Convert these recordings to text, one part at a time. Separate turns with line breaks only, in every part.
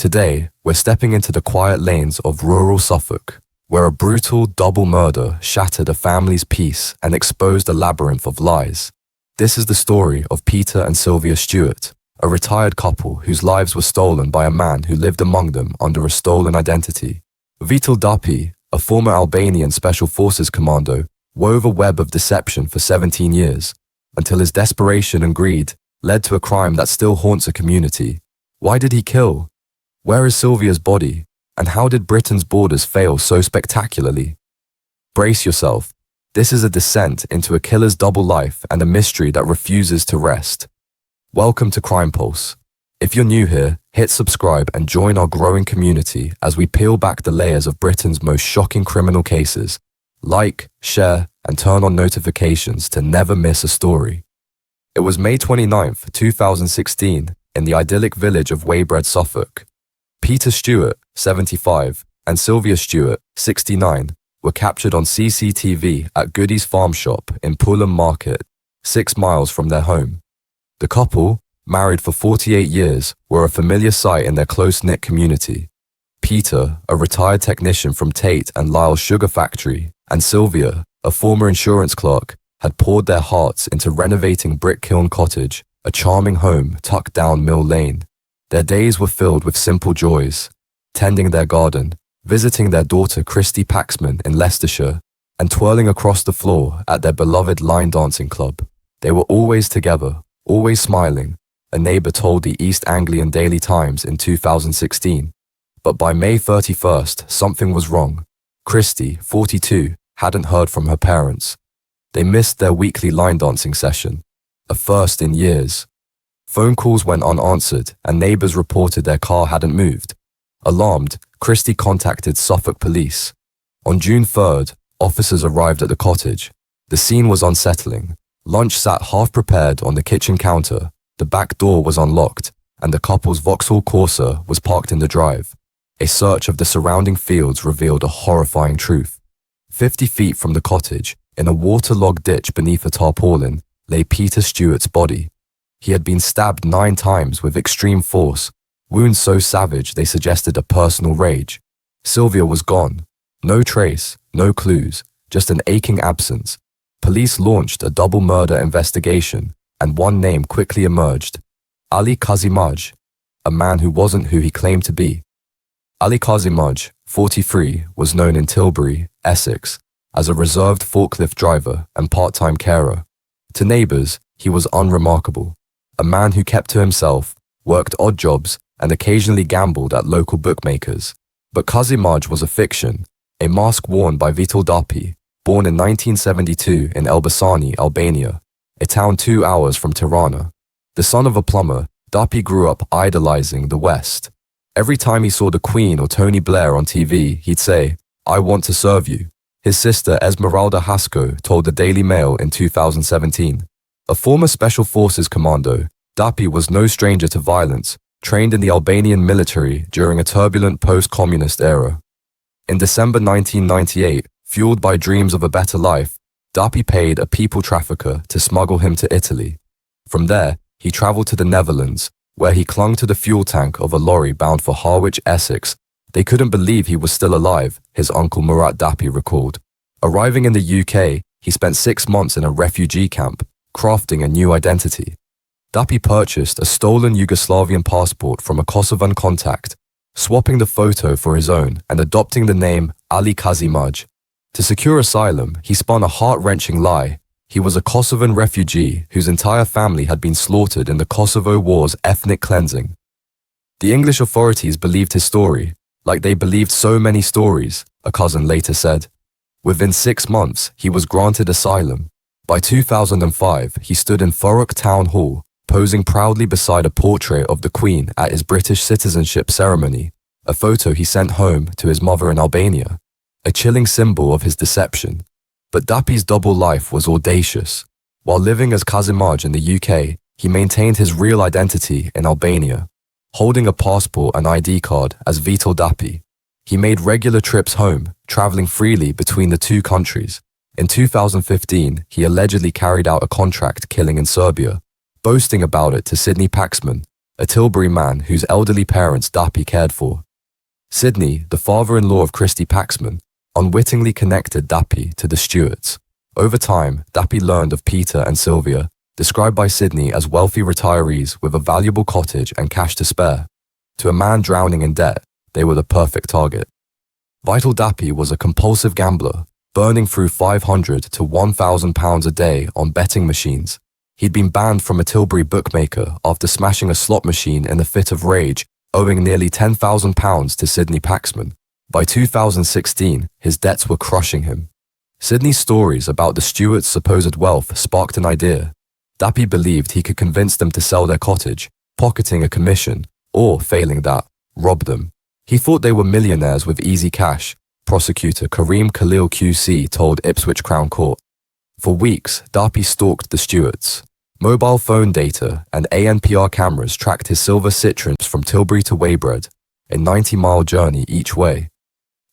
Today, we're stepping into the quiet lanes of rural Suffolk, where a brutal double murder shattered a family's peace and exposed a labyrinth of lies. This is the story of Peter and Sylvia Stuart, a retired couple whose lives were stolen by a man who lived among them under a stolen identity. Vital Dapi, a former Albanian Special Forces commando, wove a web of deception for 17 years, until his desperation and greed led to a crime that still haunts a community. Why did he kill? Where is Sylvia's body? And how did Britain's borders fail so spectacularly? Brace yourself. This is a descent into a killer's double life and a mystery that refuses to rest. Welcome to Crime Pulse. If you're new here, hit subscribe and join our growing community as we peel back the layers of Britain's most shocking criminal cases. Like, share, and turn on notifications to never miss a story. It was May 29th, 2016, in the idyllic village of Waybread, Suffolk. Peter Stuart, 75, and Sylvia Stuart, 69, were captured on CCTV at Goody's Farm Shop in Pulham Market, 6 miles from their home. The couple, married for 48 years, were a familiar sight in their close-knit community. Peter, a retired technician from Tate and Lyle's sugar factory, and Sylvia, a former insurance clerk, had poured their hearts into renovating Brick Kiln Cottage, a charming home tucked down Mill Lane. Their days were filled with simple joys, tending their garden, visiting their daughter Christy Paxman in Leicestershire, and twirling across the floor at their beloved line dancing club. They were always together, always smiling, a neighbour told the East Anglian Daily Times in 2016. But by May 31st, something was wrong. Christy, 42, hadn't heard from her parents. They missed their weekly line dancing session, a first in years. Phone calls went unanswered and neighbours reported their car hadn't moved. Alarmed, Christy contacted Suffolk police. On June 3rd, officers arrived at the cottage. The scene was unsettling. Lunch sat half-prepared on the kitchen counter, the back door was unlocked, and the couple's Vauxhall Corsa was parked in the drive. A search of the surrounding fields revealed a horrifying truth. 50 feet from the cottage, in a waterlogged ditch beneath a tarpaulin, lay Peter Stuart's body. He had been stabbed 9 times with extreme force, wounds so savage they suggested a personal rage. Sylvia was gone. No trace, no clues, just an aching absence. Police launched a double murder investigation, and one name quickly emerged: Ali Qazimaj, a man who wasn't who he claimed to be. Ali Qazimaj, 43, was known in Tilbury, Essex, as a reserved forklift driver and part-time carer. To neighbours, he was unremarkable. A man who kept to himself, worked odd jobs, and occasionally gambled at local bookmakers. But Qazimaj was a fiction, a mask worn by Vital Dapi, born in 1972 in Elbasani, Albania, a town 2 hours from Tirana. The son of a plumber, Dapy grew up idolizing the West. Every time he saw the Queen or Tony Blair on TV, he'd say, "I want to serve you." His sister Esmeralda Hasko told the Daily Mail in 2017. A former Special Forces commando, Dapy was no stranger to violence, trained in the Albanian military during a turbulent post-communist era. In December 1998, fueled by dreams of a better life, Dapy paid a people trafficker to smuggle him to Italy. From there, he travelled to the Netherlands, where he clung to the fuel tank of a lorry bound for Harwich, Essex. They couldn't believe he was still alive, his uncle Murat Dapy recalled. Arriving in the UK, he spent 6 months in a refugee camp, crafting a new identity. Dapy purchased a stolen Yugoslavian passport from a Kosovan contact, swapping the photo for his own and adopting the name Ali Qazimaj. To secure asylum, he spun a heart-wrenching lie. He was a Kosovan refugee whose entire family had been slaughtered in the Kosovo War's ethnic cleansing. The English authorities believed his story, like they believed so many stories, a cousin later said. Within 6 months, he was granted asylum. By 2005, he stood in Thurrock Town Hall, posing proudly beside a portrait of the Queen at his British citizenship ceremony, a photo he sent home to his mother in Albania, a chilling symbol of his deception. But Dapy's double life was audacious. While living as Qazimaj in the UK, he maintained his real identity in Albania, holding a passport and ID card as Vital Dapi. He made regular trips home, travelling freely between the two countries. In 2015, he allegedly carried out a contract killing in Serbia, boasting about it to Sydney Paxman, a Tilbury man whose elderly parents Dapy cared for. Sidney, the father-in-law of Christy Paxman, unwittingly connected Dapy to the Stewarts. Over time, Dapy learned of Peter and Sylvia, described by Sidney as wealthy retirees with a valuable cottage and cash to spare. To a man drowning in debt, they were the perfect target. Vital Dapi was a compulsive gambler, burning through £500 to £1,000 a day on betting machines. He'd been banned from a Tilbury bookmaker after smashing a slot machine in a fit of rage, owing nearly £10,000 to Sidney Paxman. By 2016, his debts were crushing him. Sidney's stories about the Stewarts' supposed wealth sparked an idea. Dapy believed he could convince them to sell their cottage, pocketing a commission, or, failing that, rob them. He thought they were millionaires with easy cash, prosecutor Kareem Khalil QC told Ipswich Crown Court. For weeks, Dapy stalked the Stewarts. Mobile phone data and ANPR cameras tracked his silver Citroens from Tilbury to Waybread, a 90-mile journey each way.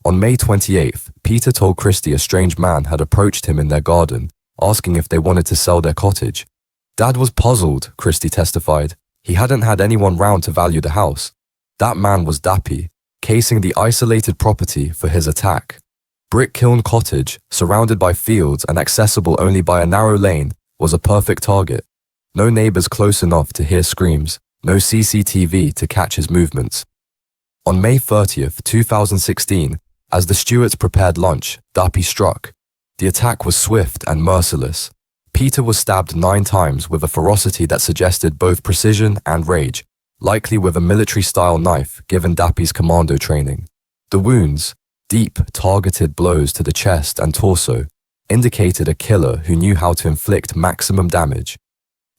On May 28th, Peter told Christy a strange man had approached him in their garden, asking if they wanted to sell their cottage. Dad was puzzled, Christy testified. He hadn't had anyone round to value the house. That man was Dapy, casing the isolated property for his attack. Brick Kiln Cottage, surrounded by fields and accessible only by a narrow lane, was a perfect target. No neighbours close enough to hear screams, no CCTV to catch his movements. On May 30th, 2016, as the Stewarts prepared lunch, Dapy struck. The attack was swift and merciless. Peter was stabbed 9 times with a ferocity that suggested both precision and rage, likely with a military-style knife given Dapy's commando training. The wounds, deep, targeted blows to the chest and torso, indicated a killer who knew how to inflict maximum damage.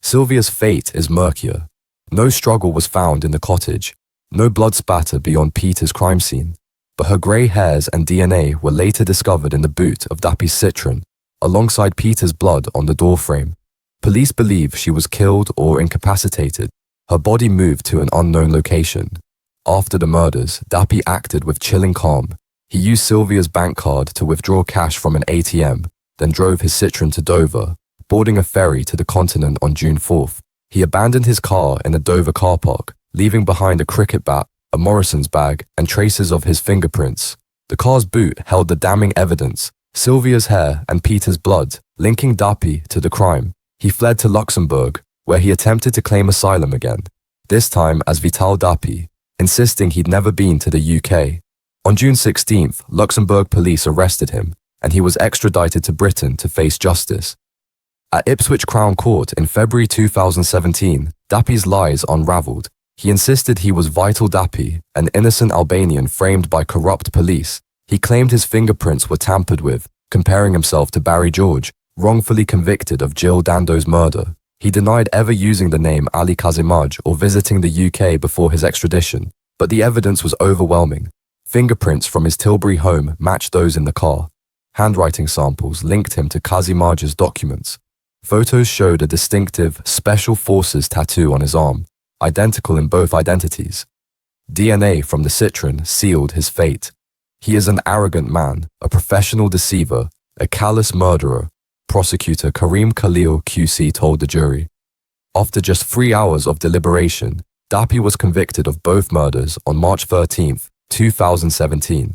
Sylvia's fate is murkier. No struggle was found in the cottage, no blood spatter beyond Peter's crime scene, but her grey hairs and DNA were later discovered in the boot of Dapy's Citroen, alongside Peter's blood on the doorframe. Police believe she was killed or incapacitated. Her body moved to an unknown location. After the murders, Dapy acted with chilling calm. He used Sylvia's bank card to withdraw cash from an ATM, then drove his Citroen to Dover, boarding a ferry to the continent on June 4th. He abandoned his car in a Dover car park, leaving behind a cricket bat, a Morrison's bag, and traces of his fingerprints. The car's boot held the damning evidence, Sylvia's hair and Peter's blood, linking Dapy to the crime. He fled to Luxembourg, where he attempted to claim asylum again, this time as Vital Dapi, insisting he'd never been to the UK. On June 16th, Luxembourg police arrested him, and he was extradited to Britain to face justice. At Ipswich Crown Court in February 2017, Dapy's lies unravelled. He insisted he was Vital Dapi, an innocent Albanian framed by corrupt police. He claimed his fingerprints were tampered with, comparing himself to Barry George, wrongfully convicted of Jill Dando's murder. He denied ever using the name Ali Qazimaj or visiting the UK before his extradition, but the evidence was overwhelming. Fingerprints from his Tilbury home matched those in the car. Handwriting samples linked him to Qazimaj's documents. Photos showed a distinctive Special Forces tattoo on his arm, identical in both identities. DNA from the Citroen sealed his fate. He is an arrogant man, a professional deceiver, a callous murderer, prosecutor Kareem Khalil QC told the jury. After just 3 hours of deliberation, Dapy was convicted of both murders on March 13, 2017.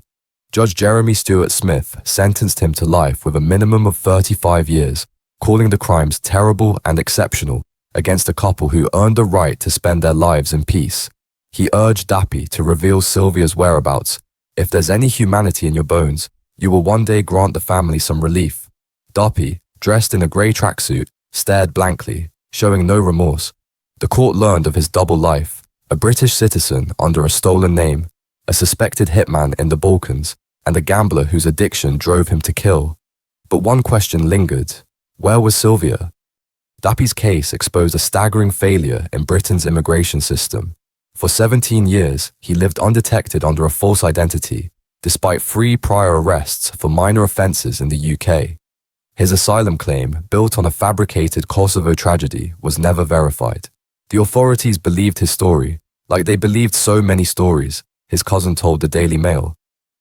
Judge Jeremy Stuart Smith sentenced him to life with a minimum of 35 years, calling the crimes terrible and exceptional against a couple who earned the right to spend their lives in peace. He urged Dapy to reveal Sylvia's whereabouts. If there's any humanity in your bones, you will one day grant the family some relief. Dapy, dressed in a grey tracksuit, stared blankly, showing no remorse. The court learned of his double life, a British citizen under a stolen name, a suspected hitman in the Balkans, and a gambler whose addiction drove him to kill. But one question lingered. Where was Sylvia? Dapy's case exposed a staggering failure in Britain's immigration system. For 17 years, he lived undetected under a false identity, despite 3 prior arrests for minor offences in the UK. His asylum claim, built on a fabricated Kosovo tragedy, was never verified. The authorities believed his story, like they believed so many stories, his cousin told the Daily Mail.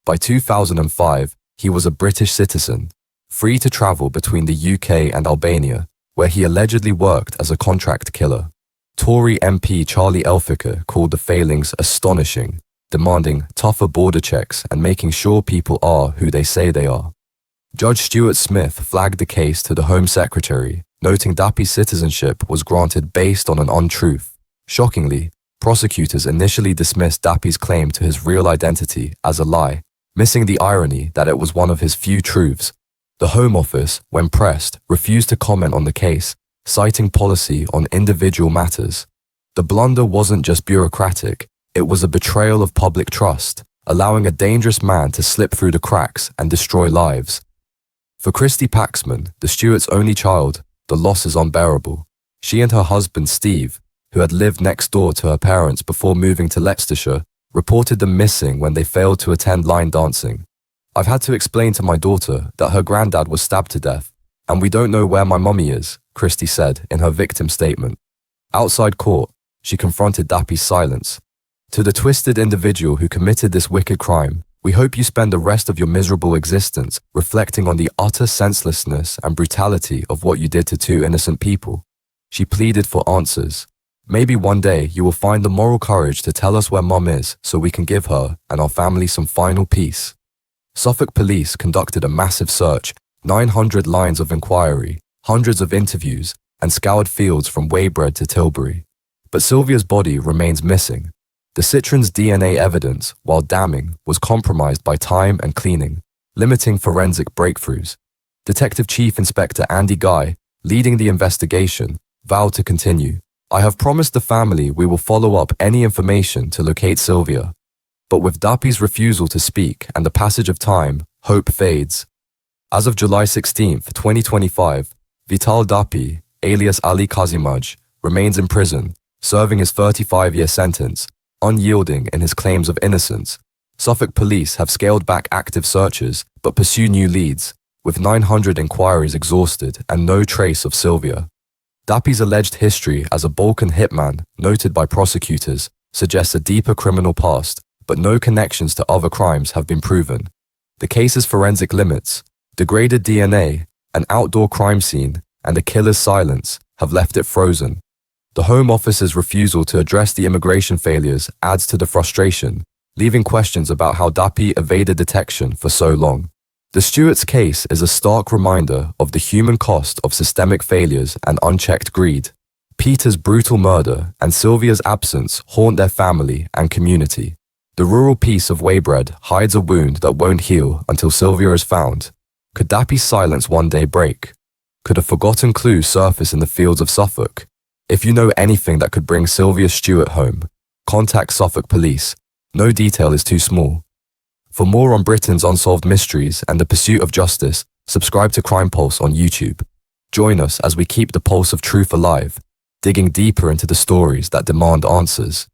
By 2005, he was a British citizen, free to travel between the UK and Albania, where he allegedly worked as a contract killer. Tory MP Charlie Elphicke called the failings astonishing, demanding tougher border checks and making sure people are who they say they are. Judge Stuart Smith flagged the case to the Home Secretary, noting Dapy's citizenship was granted based on an untruth. Shockingly, prosecutors initially dismissed Dapy's claim to his real identity as a lie, missing the irony that it was one of his few truths. The Home Office, when pressed, refused to comment on the case, citing policy on individual matters. The blunder wasn't just bureaucratic, it was a betrayal of public trust, allowing a dangerous man to slip through the cracks and destroy lives. For Christy Paxman, the Stewarts' only child, the loss is unbearable. She and her husband Steve, who had lived next door to her parents before moving to Leicestershire, reported them missing when they failed to attend line dancing. I've had to explain to my daughter that her granddad was stabbed to death, and we don't know where my mummy is, Christy said in her victim statement. Outside court, she confronted Dapy's silence. To the twisted individual who committed this wicked crime, we hope you spend the rest of your miserable existence reflecting on the utter senselessness and brutality of what you did to two innocent people. She pleaded for answers. Maybe one day you will find the moral courage to tell us where Mum is so we can give her and our family some final peace. Suffolk police conducted a massive search, 900 lines of inquiry, hundreds of interviews, and scoured fields from Waybread to Tilbury. But Sylvia's body remains missing. The citron's DNA evidence, while damning, was compromised by time and cleaning, limiting forensic breakthroughs. Detective Chief Inspector Andy Guy, leading the investigation, vowed to continue. I have promised the family we will follow up any information to locate Sylvia. But with Dapy's refusal to speak and the passage of time, hope fades. As of July 16, 2025, Vital Dapi, alias Ali Qazimaj, remains in prison, serving his 35-year sentence, unyielding in his claims of innocence. Suffolk police have scaled back active searches but pursue new leads, with 900 inquiries exhausted and no trace of Sylvia. Dapy's alleged history as a Balkan hitman, noted by prosecutors, suggests a deeper criminal past, but no connections to other crimes have been proven. The case's forensic limits, degraded DNA, an outdoor crime scene, and the killer's silence have left it frozen. The Home Office's refusal to address the immigration failures adds to the frustration, leaving questions about how Dapy evaded detection for so long. The Stewarts case is a stark reminder of the human cost of systemic failures and unchecked greed. Peter's brutal murder and Sylvia's absence haunt their family and community. The rural peace of Waybread hides a wound that won't heal until Sylvia is found. Could Dapy's silence one day break? Could a forgotten clue surface in the fields of Suffolk? If you know anything that could bring Sylvia Stuart home, contact Suffolk Police. No detail is too small. For more on Britain's unsolved mysteries and the pursuit of justice, subscribe to Crime Pulse on YouTube. Join us as we keep the pulse of truth alive, digging deeper into the stories that demand answers.